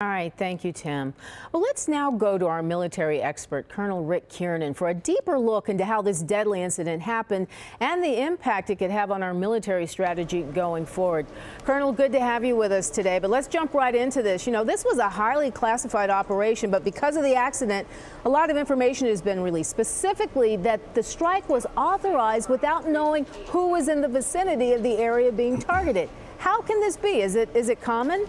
All right, thank you, Tim. Well, let's now go to our military expert, Colonel Rick Kiernan, for a deeper look into how this deadly incident happened and the impact it could have on our military strategy going forward. Colonel, good to have you with us today, but let's jump right into this. You know, this was a highly classified operation, but because of the accident, a lot of information has been released, specifically that the strike was authorized without knowing who was in the vicinity of the area being targeted. How can this be? Is it common?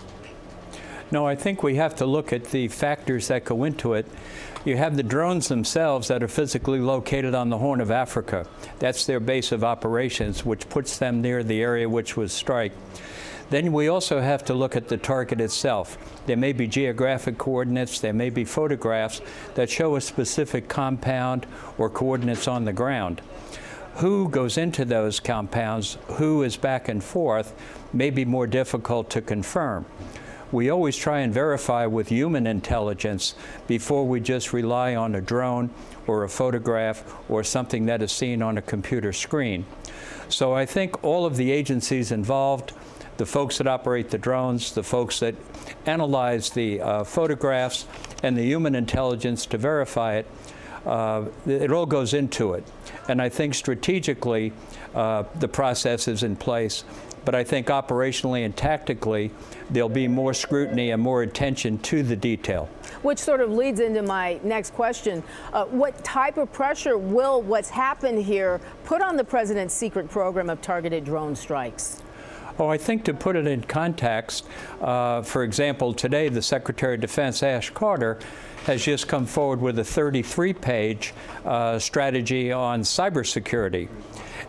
No, I think we have to look at the factors that go into it. You have the drones themselves that are physically located on the Horn of Africa. That's their base of operations, which puts them near the area which was struck. Then we also have to look at the target itself. There may be geographic coordinates, there may be photographs that show a specific compound or coordinates on the ground. Who goes into those compounds, who is back and forth, may be more difficult to confirm. We always try and verify with human intelligence before we just rely on a drone or a photograph or something that is seen on a computer screen. So I think all of the agencies involved, the folks that operate the drones, the folks that analyze the photographs, and the human intelligence to verify it, it all goes into it. And I think strategically, the process is in place. But I think operationally and tactically, there'll be more scrutiny and more attention to the detail. Which sort of leads into my next question. What type of pressure will what's happened here put on the president's secret program of targeted drone strikes? Oh, I think to put it in context, for example, today the Secretary of Defense, Ash Carter, has just come forward with a 33-page strategy on cybersecurity.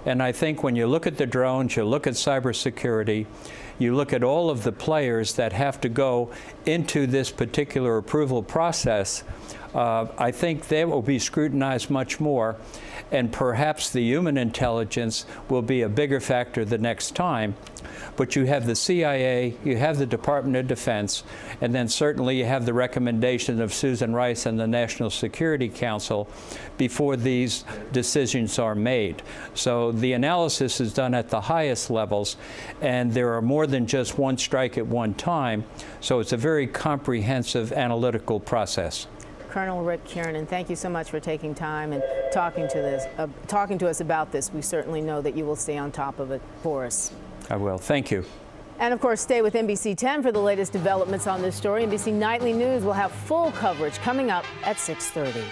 And I think when you look at the drones, you look at cybersecurity, you look at all of the players that have to go into this particular approval process, I think they will be scrutinized much more, and perhaps the human intelligence will be a bigger factor the next time. But you have the CIA, you have the Department of Defense, and then certainly you have the recommendation of Susan Rice and the National Security Council before these decisions are made. So the analysis is done at the highest levels, and there are more than just one strike at one time, so it's a very comprehensive analytical process. Colonel Rick Kiernan, thank you so much for taking time and talking to us about this. We certainly know that you will stay on top of it for us. I will. Thank you. And of course, stay with NBC 10 for the latest developments on this story. NBC Nightly News will have full coverage coming up at 6:30.